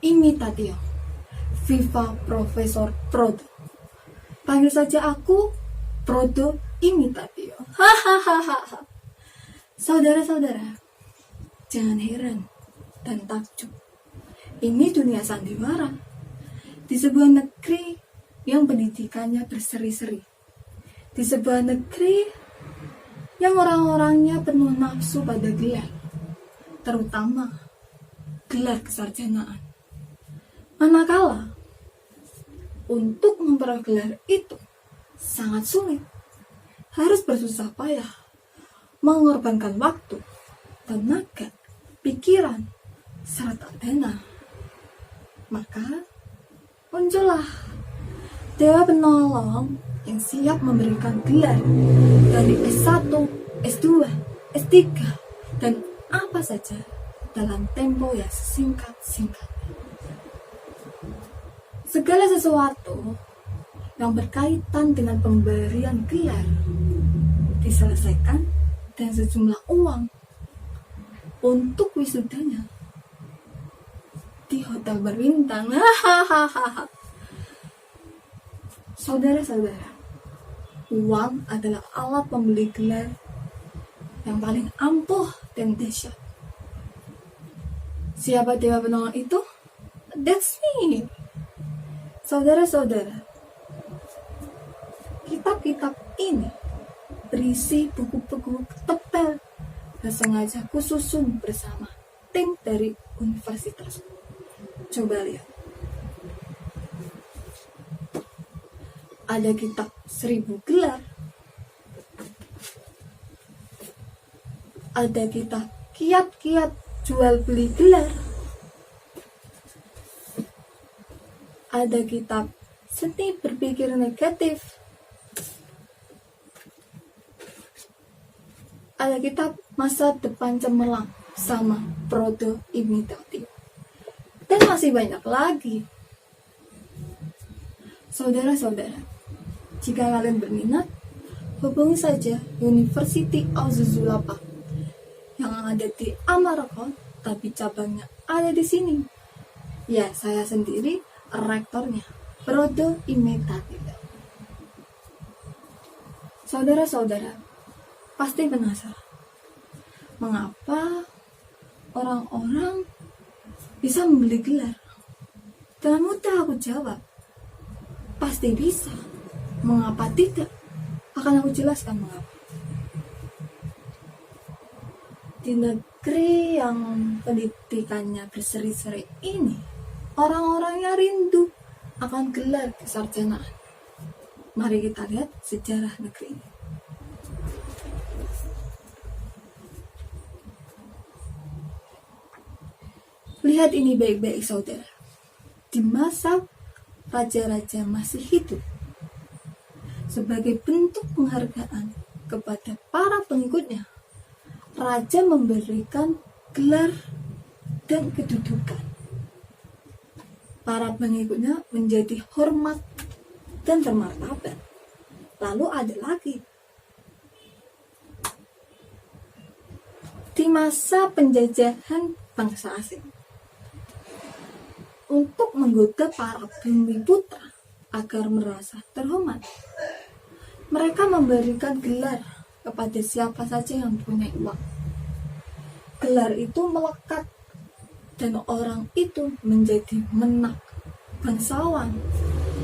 imitatio, viva Profesor Prodo. Panggil saja aku Prodo imitatio. Hahaha. Saudara-saudara, jangan heran dan takjub. Ini dunia sandiwara. Di sebuah negeri yang pendidikannya berseri-seri. Di sebuah negeri yang orang-orangnya penuh nafsu pada gelar, terutama gelar kesarjanaan. Manakala untuk memperoleh gelar itu sangat sulit, harus bersusah payah, mengorbankan waktu, tenaga, pikiran, serta dana. Maka muncullah dewa penolong yang siap memberikan gelar dari S1, S2, S3, dan apa saja dalam tempo yang singkat-singkatnya. Segala sesuatu yang berkaitan dengan pemberian gelar diselesaikan dengan sejumlah uang untuk wisudanya di hotel berbintang. Saudara-saudara, uang adalah alat pembeli gelar yang paling ampuh dan dahsyat. Siapa dewa penolong itu? That's me. Saudara-saudara, kitab-kitab ini berisi buku-buku tebal dan sengaja kususun bersama tim dari universitas. Coba lihat. Ada kitab 1000 gelar. Ada kitab kiat-kiat jual beli gelar. Ada kitab seni berpikir negatif. Ada kitab masa depan cemerlang sama Prodo imitatio. Dan masih banyak lagi. Saudara-saudara, jika kalian berminat, hubungi saja University of Zuzulapa yang ada di Amarokon, tapi cabangnya ada di sini. Ya, saya sendiri rektornya, Prodo imitatio. Saudara-saudara, pasti penasaran, mengapa orang-orang bisa membeli gelar? Dengan mudah aku jawab, pasti bisa. Mengapa tidak? Akan aku jelaskan mengapa. Di negeri yang pendidikannya berseri-seri ini, orang-orangnya rindu akan gelar kesarjanaan. Mari kita lihat sejarah negeri ini. Lihat ini baik-baik, saudara. Di masa raja-raja masih hidup, sebagai bentuk penghargaan kepada para pengikutnya, raja memberikan gelar dan kedudukan. Para pengikutnya menjadi hormat dan bermartabat. Lalu ada lagi, di masa penjajahan bangsa asing, untuk menggoda para bumi putra agar merasa terhormat, mereka memberikan gelar kepada siapa saja yang punya uang. Gelar itu melekat dan orang itu menjadi menak, bangsawan,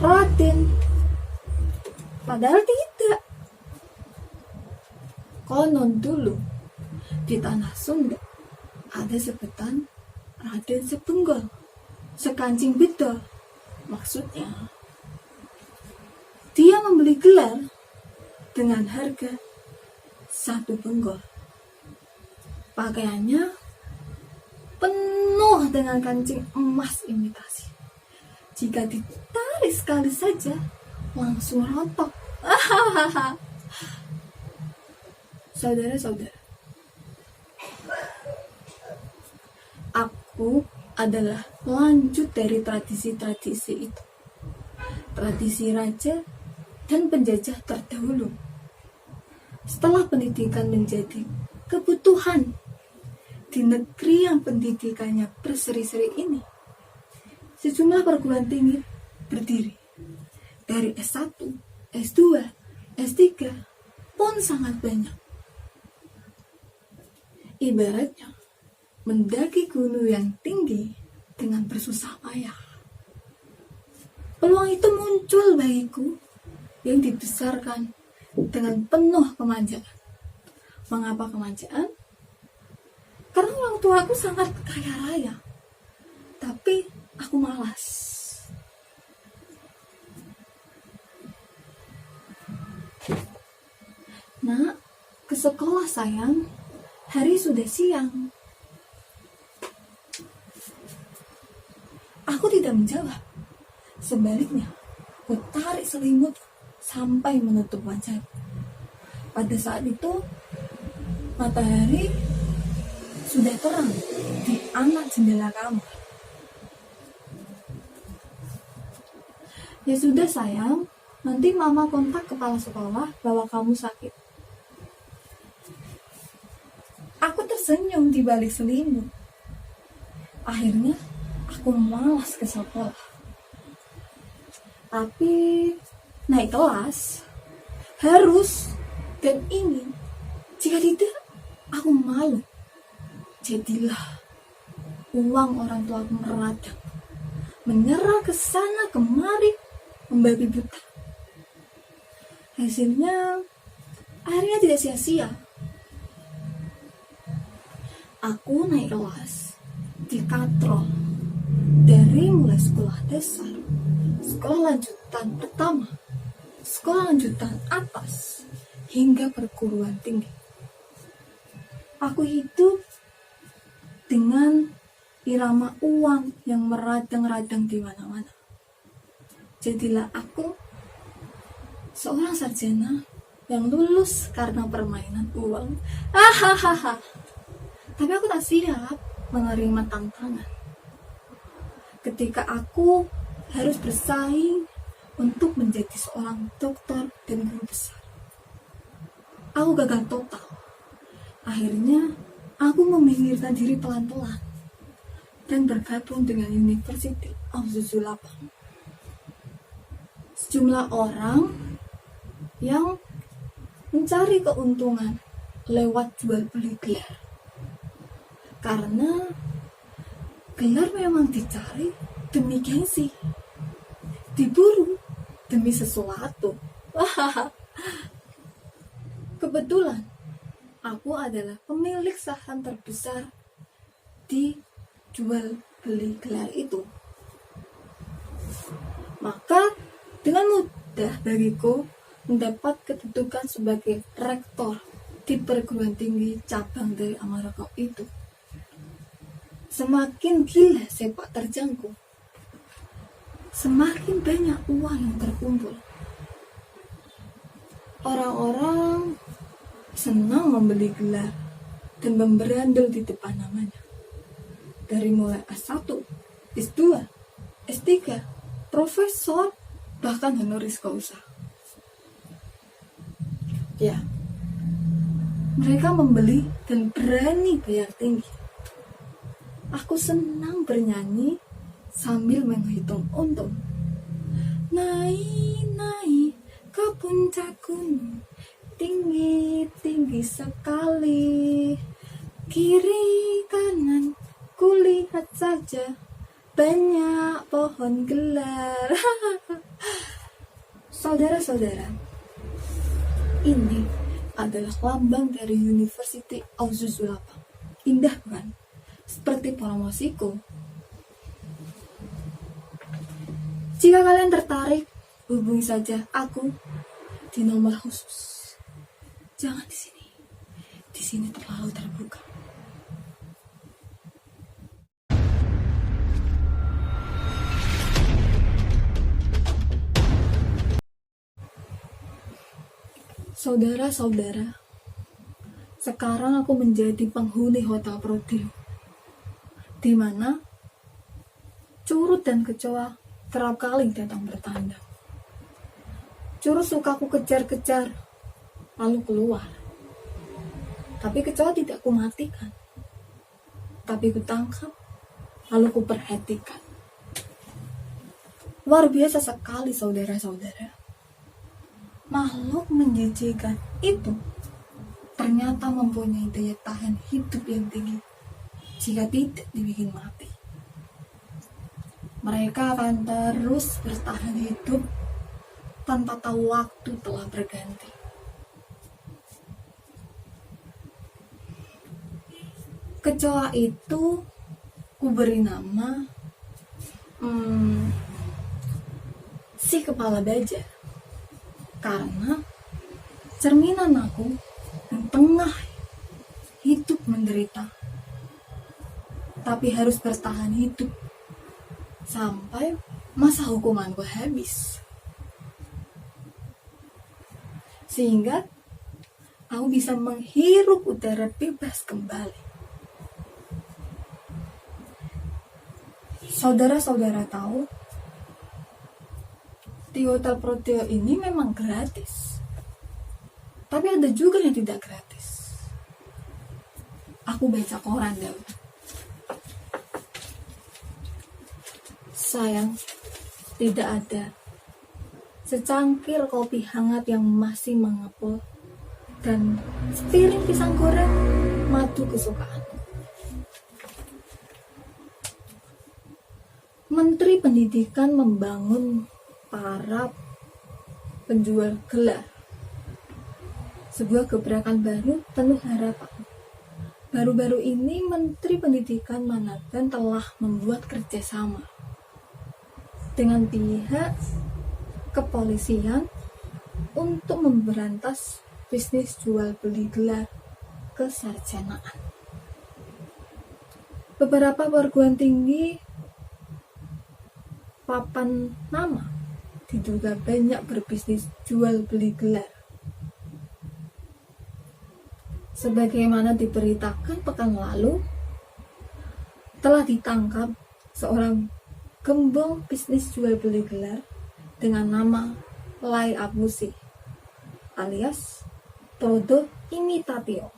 raden. Padahal tidak. Konon dulu di tanah Sunda ada sebutan Raden Sebenggol, sekancing bedol. Maksudnya, dia membeli gelar dengan harga 1 benggol. Pakaiannya penuh dengan kancing emas imitasi. Jika ditarik sekali saja, langsung rontok. Saudara-saudara, aku adalah lanjut dari tradisi-tradisi itu. Tradisi raja dan penjajah terdahulu. Setelah pendidikan menjadi kebutuhan di negeri yang pendidikannya berseri-seri ini, sejumlah perguruan tinggi berdiri. Dari S1, S2, S3 pun sangat banyak. Ibaratnya mendaki gunung yang tinggi dengan bersusah payah. Peluang itu muncul bagiku yang dibesarkan dengan penuh kemanjaan. Mengapa kemanjaan? Karena orang tua aku sangat kaya raya, tapi aku malas. Nak, ke sekolah sayang, hari sudah siang. Aku tidak menjawab. Sebaliknya, aku tarik selimut sampai menutup wajah. Pada saat itu, matahari sudah terang di anak jendela kamar. Ya sudah sayang, nanti mama kontak kepala sekolah bahwa kamu sakit. Aku tersenyum di balik selimut. Akhirnya, aku malas ke sekolah. Tapi naik kelas harus dan ingin. Jika tidak, aku malu. Jadilah uang orang tua aku meradang, menyerah ke sana kemari, membabi buta. Hasilnya tidak sia-sia. Aku naik kelas di katrol dari mulai sekolah dasar, sekolah lanjutan pertama, sekolah lanjutan atas, hingga perguruan tinggi. Aku hidup dengan irama uang yang meradang-radang di mana-mana. Jadilah aku seorang sarjana yang lulus karena permainan uang. Hahaha. Tapi aku tak siap menerima tantangan. Ketika aku harus bersaing untuk menjadi seorang dokter dan guru besar. Aku gagal total. Akhirnya, aku meminggirkan diri pelan-pelan dan bergabung dengan University of Zuzulapang. Sejumlah orang yang mencari keuntungan lewat jual beli gelar. Karena gelar memang dicari demi gengsi, diburu demi sesuatu. Kebetulan aku adalah pemilik saham terbesar di jual beli gelar itu. Maka dengan mudah bagiku mendapat kedudukan sebagai rektor di perguruan tinggi cabang dari Amaroko itu. Semakin gila sepak terjangku, semakin banyak uang yang terkumpul. Orang-orang senang membeli gelar dan memberandal di depan namanya. Dari mulai S1, S2, S3, profesor, bahkan honoris causa. Ya, mereka membeli dan berani bayar tinggi. Aku senang bernyanyi sambil menghitung untung. Naik ke puncak gunung, tinggi sekali. Kiri kanan kulihat saja, banyak pohon gelar. Saudara-saudara, ini adalah lambang dari University of Zuzulapang. Indah bukan? Seperti promosiku. Jika kalian tertarik, hubungi saja aku di nomor khusus. Jangan di sini. Di sini terlalu terbuka. Saudara-saudara, sekarang aku menjadi penghuni Hotel Prodeo, di mana Curut dan Kecoa kerap kali datang bertandang. Curut suka ku kejar-kejar, lalu keluar. Tapi Kecoa tidak kumatikan, tapi ku tangkap, lalu ku perhatikan. Luar biasa sekali saudara-saudara. Makhluk menjijikkan itu ternyata mempunyai daya tahan hidup yang tinggi jika tidak dibikin mati. Mereka akan terus bertahan hidup tanpa tahu waktu telah berganti. Kecoa itu kuberi nama si kepala baja, karena cerminan aku yang tengah hidup menderita, tapi harus bertahan hidup sampai masa hukumanku habis, sehingga aku bisa menghirup udara bebas kembali. Saudara-saudara tahu, di Hotel Proteo ini memang gratis, tapi ada juga yang tidak gratis. Aku baca koran dahulu. Sayang, tidak ada secangkir kopi hangat yang masih mengepul dan sepiring pisang goreng madu kesukaan. Menteri Pendidikan membangun para penjual gelar, sebuah gebrakan baru penuh harapan. Baru-baru ini Menteri Pendidikan Manado telah membuat kerjasama dengan pihak kepolisian untuk memberantas bisnis jual beli gelar kesarjanaan. Beberapa perguruan tinggi papan nama diduga banyak berbisnis jual beli gelar. Sebagaimana diberitakan pekan lalu, telah ditangkap seorang gembong bisnis jual beli gelar dengan nama Lai Abusi alias Todo Imitatio,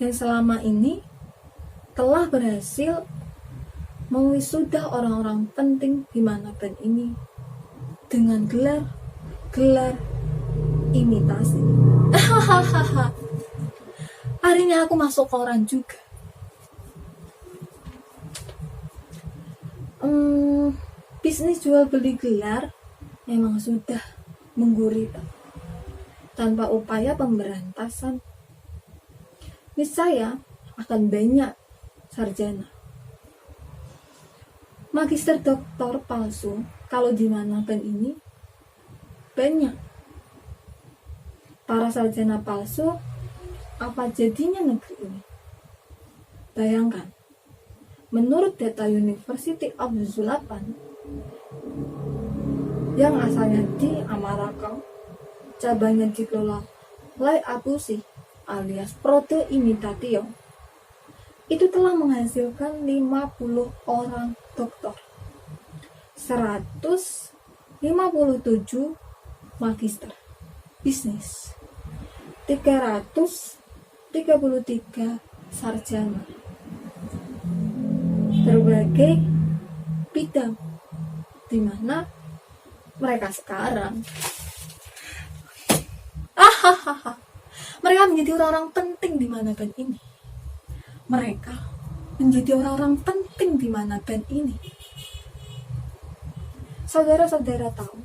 yang selama ini telah berhasil mewisuda orang-orang penting di Manado ini dengan gelar imitasi. Hari ini aku masuk koran juga. Bisnis jual beli gelar memang sudah menggurita tanpa upaya pemberantasan. Niscaya akan banyak sarjana, magister, doktor palsu kalau di Manado ini banyak. Para sarjana palsu, apa jadinya negeri ini? Bayangkan, menurut data University of Zulapan yang asalnya di Amarakau, cabangnya dikelola Lai Abusi alias Proto Imitatio, itu telah menghasilkan 50 orang doktor, 157 magister bisnis, 333 sarjana berbagai bidang, di mana mereka sekarang mereka menjadi orang-orang penting di Manado ini. Mereka menjadi orang-orang penting di Manado ini. Saudara-saudara tahu,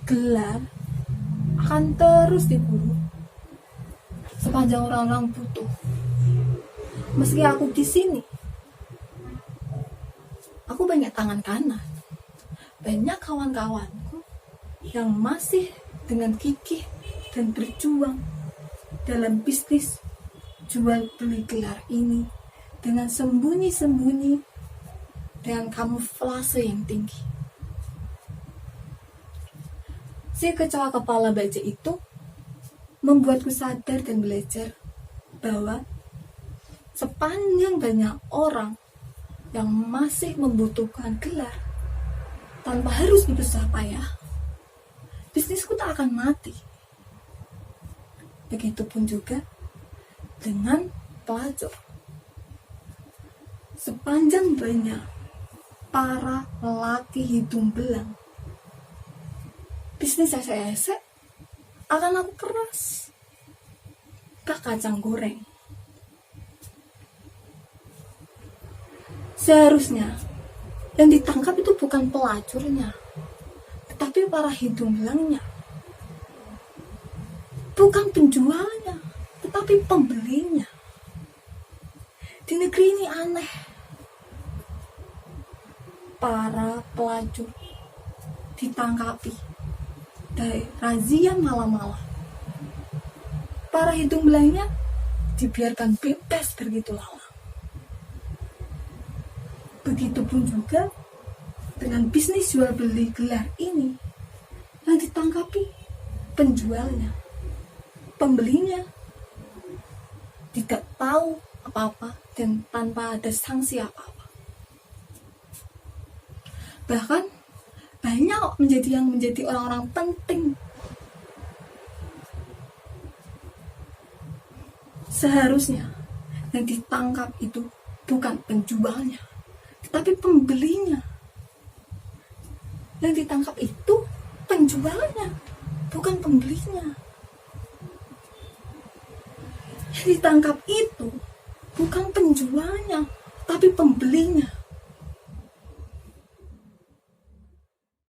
gelar akan terus diburu sepanjang orang-orang butuh. Meski aku di sini, aku banyak tangan kanan, banyak kawan-kawanku yang masih dengan gigih dan berjuang dalam bisnis jual beli gelar ini dengan sembunyi-sembunyi, dengan kamuflase yang tinggi. Si kecoa kepala baja itu membuatku sadar dan belajar bahwa sepanjang banyak orang yang masih membutuhkan gelar tanpa harus berusaha payah, bisnisku tak akan mati. Begitupun juga dengan pelacur. Sepanjang banyak para lelaki hidung belang. Bisnis esek-esek akan aku keras. Kak kacang goreng. Seharusnya yang ditangkap itu bukan pelacurnya, tetapi para hidung belangnya. Bukan penjualnya, tetapi pembelinya. Di negeri ini aneh. Para pelacur ditangkapi dari razia malam-malam. Para hidung belangnya dibiarkan bebas begitu lama. Begitupun juga dengan bisnis jual beli gelar ini, yang ditangkapi penjualnya, pembelinya tidak tahu apa-apa dan tanpa ada sanksi apa-apa. Bahkan banyak menjadi orang-orang penting. Seharusnya yang ditangkap itu bukan penjualnya, tetapi pembelinya. Yang ditangkap itu penjualnya, bukan pembelinya. Yang ditangkap itu bukan penjualnya, tapi pembelinya.